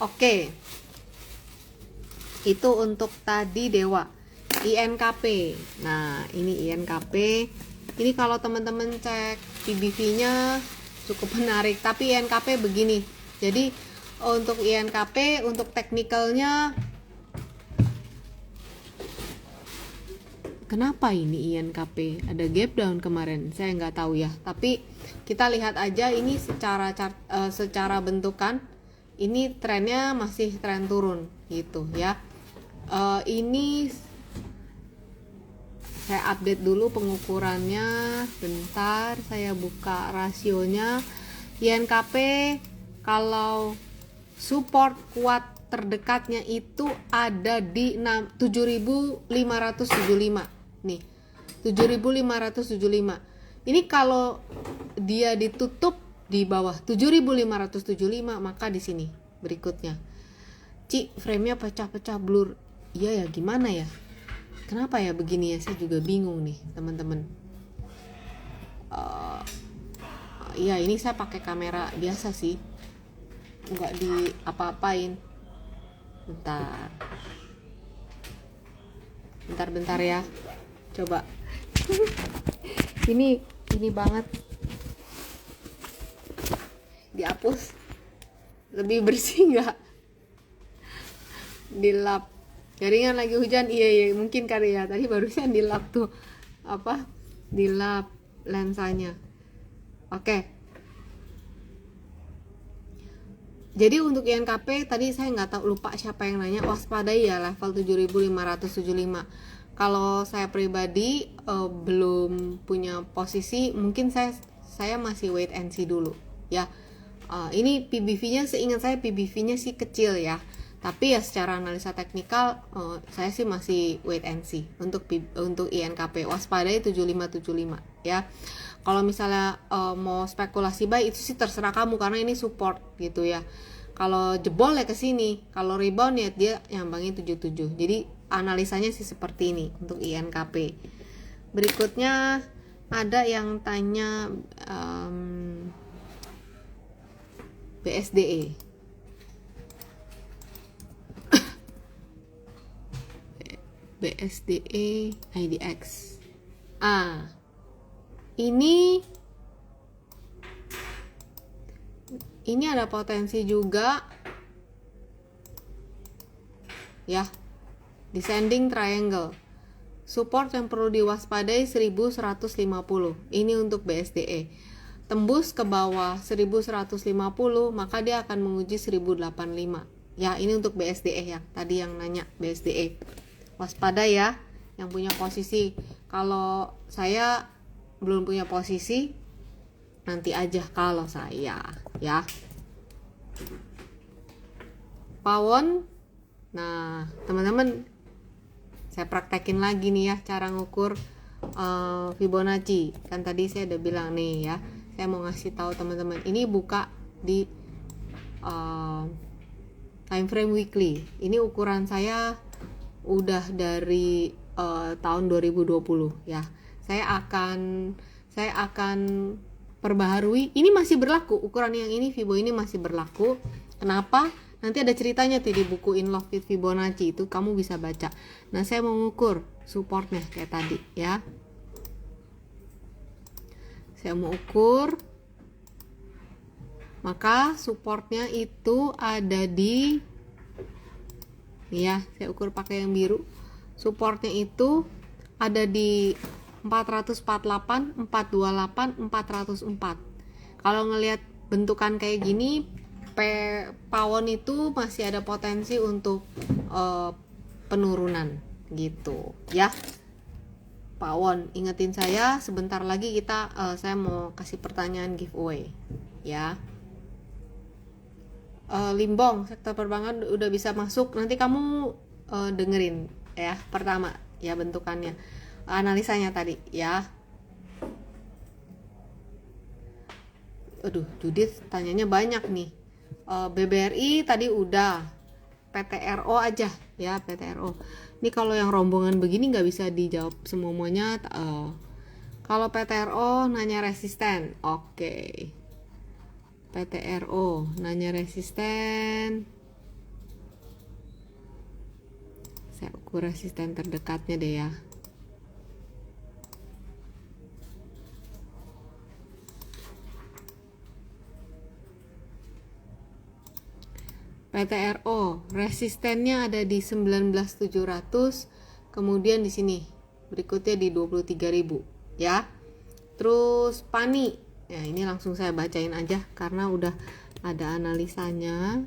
Oke. Itu untuk tadi dewa. INKP. Nah, ini INKP. Ini kalau teman-teman cek PBV-nya cukup menarik, tapi INKP begini. Jadi untuk INKP, untuk teknikalnya, kenapa ini INKP ada gap down kemarin? Saya nggak tahu ya. Tapi kita lihat aja ini secara bentukan, ini trennya masih tren turun gitu ya. Ini saya update dulu pengukurannya. Bentar, saya buka rasionya. INKP kalau support kuat terdekatnya itu ada di 7.575 nih, 7.575. Ini kalau dia ditutup di bawah 7.575 maka di sini berikutnya. Frame-nya pecah-pecah blur. Iya ya, gimana ya? Kenapa ya begini ya? Saya juga bingung nih teman-teman. Ya ini saya pakai kamera biasa sih, nggak di apa-apain. Bentar ya, coba. ini banget, dihapus, lebih bersih nggak? Dilap, jaringan lagi hujan. Iya mungkin kali ya, tadi barusan dilap tuh dilap lensanya. Oke. Jadi untuk INKP tadi saya nggak tahu, lupa siapa yang nanya, waspadai ya level 7.575. Kalau saya pribadi belum punya posisi, mungkin saya masih wait and see dulu ya. Ini PBV-nya, seingat saya PBV-nya sih kecil ya. Tapi ya secara analisa teknikal saya sih masih wait and see untuk INKP. Waspadai 7575 ya. Kalau misalnya mau spekulasi buy itu sih terserah kamu, karena ini support gitu ya. Kalau jebol ya ke sini, kalau rebound ya dia nyambangin 77. Jadi analisanya sih seperti ini untuk INKP. Berikutnya ada yang tanya BSDE. BSDE IDX. Ini ada potensi juga ya, descending triangle. Support yang perlu diwaspadai 1150. Ini untuk BSDE. Tembus ke bawah 1150 maka dia akan menguji 1085. Ya, ini untuk BSDE ya. Tadi yang nanya BSDE. Waspada ya yang punya posisi. Kalau saya belum punya posisi, nanti aja kalau saya ya. Pawon. Nah, teman-teman, saya praktekin lagi nih ya cara ngukur Fibonacci. Kan tadi saya udah bilang nih ya, saya mau ngasih tahu teman-teman, ini buka di time frame weekly. Ini ukuran saya udah dari tahun 2020 ya. Saya akan perbaharui. Ini masih berlaku, ukuran yang ini Fibo ini masih berlaku. Kenapa? Nanti ada ceritanya tuh di buku In Love with Fibonacci, itu kamu bisa baca. Nah, saya mau ngukur supportnya kayak tadi ya. Saya mau ukur, maka supportnya itu ada di, ya, saya ukur pakai yang biru. Supportnya itu ada di 448, 428, 404. Kalau ngelihat bentukan kayak gini, pawon itu masih ada potensi untuk penurunan gitu ya. Pawon, ingetin saya sebentar lagi saya mau kasih pertanyaan giveaway ya. Limbong, sektor perbankan udah bisa masuk. Nanti kamu dengerin ya pertama ya bentukannya, analisanya tadi ya. Aduh, Judith tanyanya banyak nih. BBRI tadi udah, PTRO aja ya, PTRO. Ini kalau yang rombongan begini nggak bisa dijawab semuanya. Kalau PTRO nanya resisten, oke. PTRO nanya resisten. Saya ukur resisten terdekatnya deh ya. PTRO resistennya ada di 19.700, kemudian di sini berikutnya di 23.000 ya. Terus PANI, ya ini langsung saya bacain aja karena udah ada analisanya.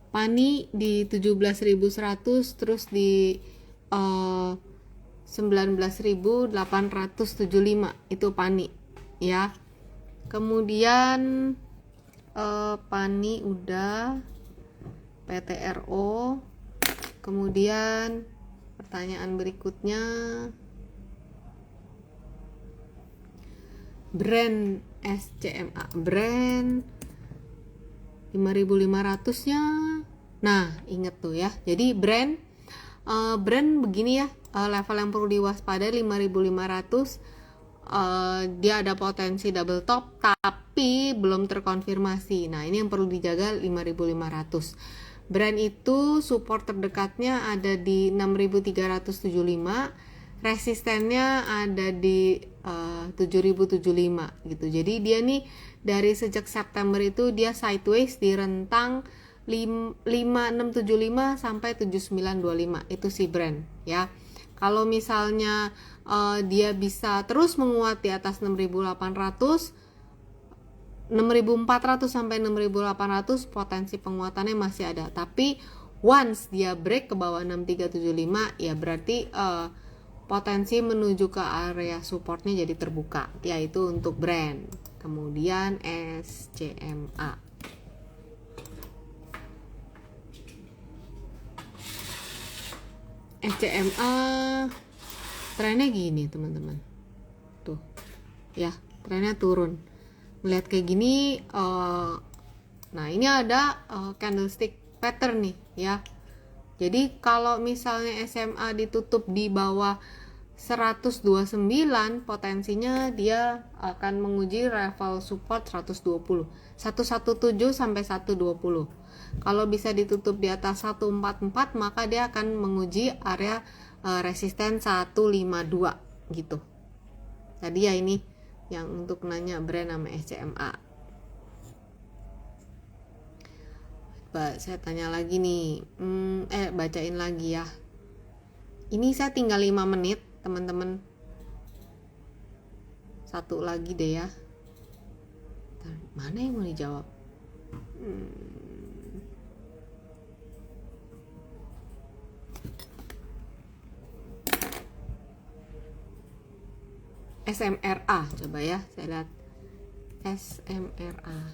PANI di 17.100, terus di 19.875 itu PANI ya. Kemudian PANI udah, PTRO. Kemudian pertanyaan berikutnya, brand SCMA, brand 5.500 nya. Nah inget tuh ya, jadi brand begini ya, level yang perlu diwaspada 5.500. Dia ada potensi double top tapi belum terkonfirmasi. Nah ini yang perlu dijaga 5.500. Brand itu support terdekatnya ada di 6.375, resistennya ada di 7.075 gitu. Jadi dia nih dari sejak September itu dia sideways di rentang 5675 sampai 7925, itu si brand ya. Kalau misalnya dia bisa terus menguat di atas 6.800, 6.400 sampai 6.800, potensi penguatannya masih ada. Tapi once dia break ke bawah 6375, ya berarti potensi menuju ke area supportnya jadi terbuka, yaitu untuk brand. Kemudian SCMA. SCMA trennya gini teman-teman, tuh ya, trennya turun. Melihat kayak gini, nah ini ada candlestick pattern nih ya. Jadi kalau misalnya SMA ditutup di bawah 129, potensinya dia akan menguji level support 120, 117 sampai 120. Kalau bisa ditutup di atas 144, maka dia akan menguji area resisten 152 gitu. Tadi ya ini yang untuk nanya brand nama SCMA. Saya tanya lagi nih, bacain lagi ya. Ini saya tinggal 5 menit teman-teman. Satu lagi deh ya. Mana yang mau dijawab? SMRA, coba ya, saya lihat SMRA.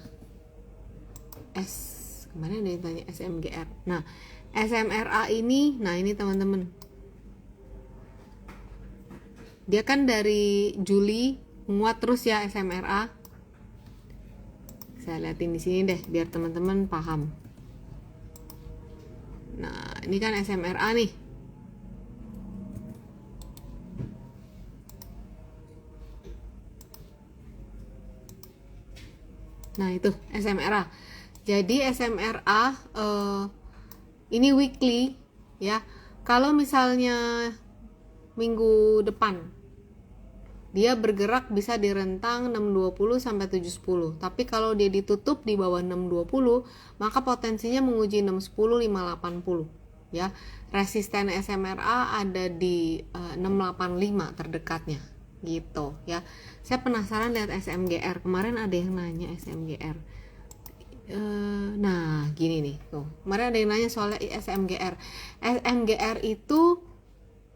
Kemarin ada yang tanya SMGR. Nah, SMRA ini, nah ini teman-teman, dia kan dari Juli menguat terus ya SMRA. Saya liatin di sini deh biar teman-teman paham. Nah, ini kan SMRA nih. Nah, itu SMRA. Jadi SMRA ini weekly ya. Kalau misalnya minggu depan dia bergerak bisa di rentang 620 sampai 710. Tapi kalau dia ditutup di bawah 620, maka potensinya menguji 610 580 ya. Resisten SMRA ada di 685 terdekatnya gitu ya. Saya penasaran lihat SMGR, kemarin ada yang nanya SMGR. Nah gini nih tuh, kemarin ada yang nanya soal SMGR. SMGR itu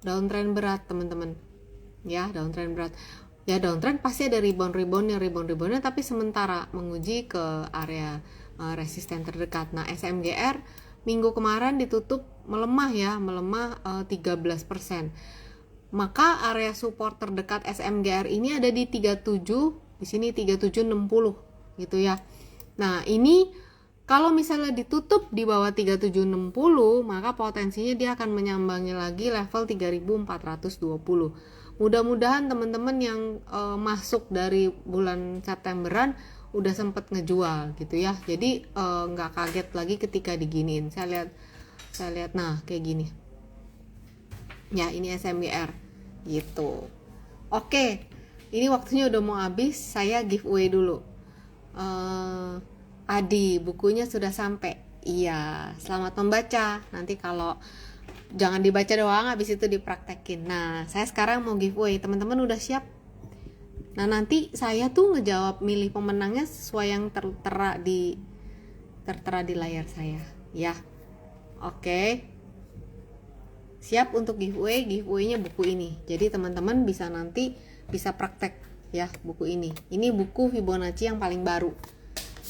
downtrend berat teman-teman ya, downtrend berat ya. Downtrend pasti ada reboundnya, tapi sementara menguji ke area resisten terdekat. Nah SMGR minggu kemarin ditutup melemah ya, 13%. Maka area support terdekat SMGR ini ada di 37, di sini 3760 gitu ya. Nah ini kalau misalnya ditutup di bawah 3760, maka potensinya dia akan menyambangi lagi level 3420. Mudah-mudahan teman-teman yang masuk dari bulan Septemberan udah sempet ngejual gitu ya. Jadi nggak kaget lagi ketika diginiin. Saya lihat nah kayak gini. Ya ini SMGR gitu. Oke, ini waktunya udah mau habis. Saya giveaway dulu. Adi, bukunya sudah sampai. Iya, selamat membaca. Nanti kalau jangan dibaca doang, habis itu dipraktekin. Nah, saya sekarang mau giveaway. Teman-teman udah siap? Nah, nanti saya tuh ngejawab milih pemenangnya sesuai yang tertera di layar saya, ya. Oke. Siap untuk giveaway. Giveaway-nya buku ini. Jadi teman-teman nanti bisa praktek ya buku ini. Ini buku Fibonacci yang paling baru.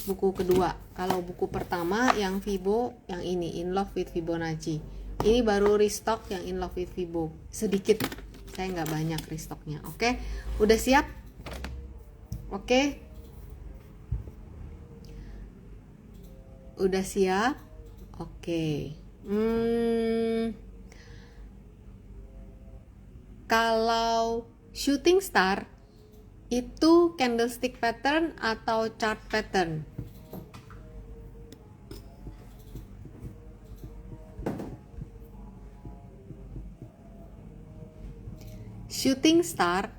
Buku kedua. Kalau buku pertama yang Fibo yang ini In Love with Fibonacci. Ini baru restock yang In Love with Fibo. Sedikit. Saya nggak banyak restocknya. Oke. Udah siap? Oke. Udah siap? Oke. Kalau shooting star itu candlestick pattern atau chart pattern? Shooting star,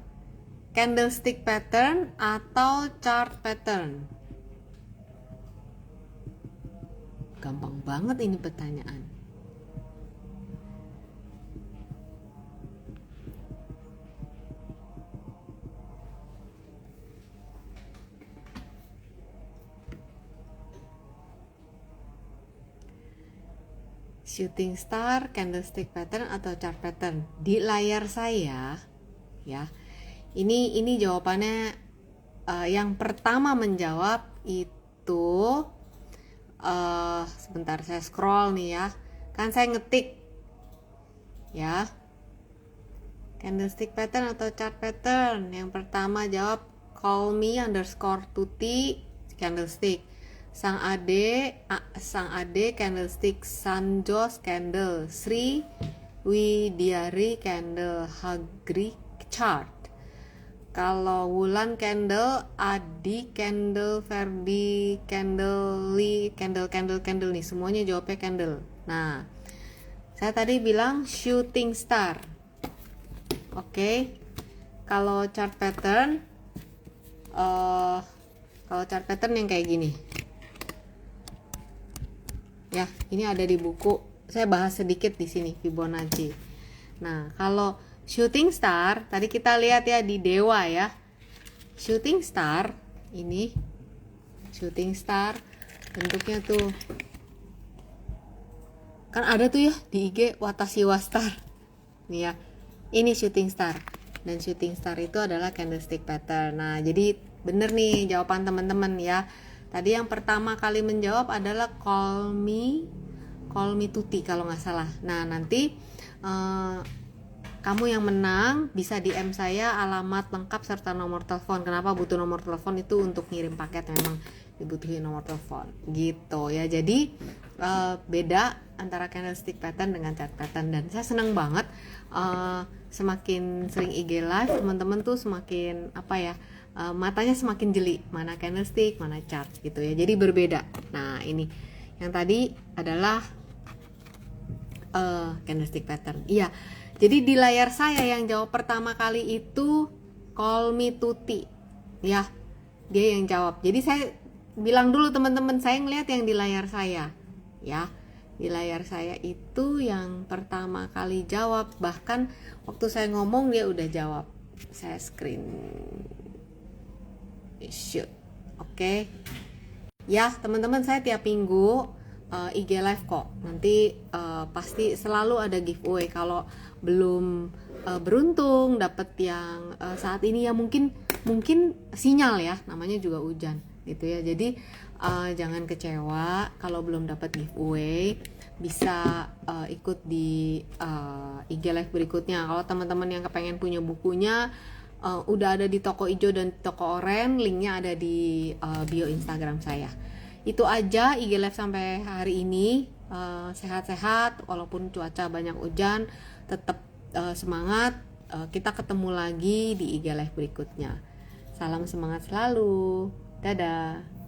candlestick pattern atau chart pattern? Gampang banget ini pertanyaan. Shooting star, candlestick pattern atau chart pattern? Di layar saya ya. Ini jawabannya yang pertama menjawab itu sebentar saya scroll nih ya. Kan saya ngetik ya. Candlestick pattern atau chart pattern? Yang pertama jawab call me _tuti candlestick. Sang ade candlestick, Sanjos candle, Sri Widiari candle, Hagri chart. Kalau Wulan candle, Adi candle, Ferdi candle, Lee candle nih, semuanya jawabnya candle. Nah, saya tadi bilang shooting star. Oke. Kalau chart pattern yang kayak gini. Ya, ini ada di buku. Saya bahas sedikit di sini Fibonacci. Nah, kalau shooting star tadi kita lihat ya di Dewa ya. Shooting star ini shooting star bentuknya tuh kan ada tuh ya di IG Watashi Wastar. Nih ya. Ini shooting star. Dan shooting star itu adalah candlestick pattern. Nah, jadi bener nih jawaban teman-teman ya. Tadi yang pertama kali menjawab adalah call me tuti kalau nggak salah. Nah nanti kamu yang menang bisa DM saya alamat lengkap serta nomor telepon. Kenapa butuh nomor telepon? Itu untuk ngirim paket memang dibutuhin nomor telepon gitu ya. Jadi beda antara candlestick pattern dengan chart pattern. Dan saya senang banget semakin sering IG live teman-teman tuh semakin matanya semakin jeli, mana candlestick, mana chart gitu ya. Jadi berbeda. Nah, ini yang tadi adalah candlestick pattern. Iya. Jadi di layar saya yang jawab pertama kali itu call me tuti. Ya. Dia yang jawab. Jadi saya bilang dulu teman-teman, saya ngelihat yang di layar saya. Ya. Di layar saya itu yang pertama kali jawab, bahkan waktu saya ngomong dia udah jawab. Saya screen shoot. Oke. Ya, teman-teman, saya tiap minggu IG live kok. Nanti pasti selalu ada giveaway. Kalau belum beruntung dapet yang saat ini ya mungkin sinyal ya, namanya juga hujan gitu ya. Jadi jangan kecewa kalau belum dapat giveaway. Bisa ikut di IG live berikutnya. Kalau teman-teman yang kepengen punya bukunya, udah ada di toko hijau dan toko oranye, linknya ada di bio Instagram saya. Itu aja IG live sampai hari ini. Sehat-sehat walaupun cuaca banyak hujan, tetap semangat. Kita ketemu lagi di IG live berikutnya. Salam semangat selalu. Dadah.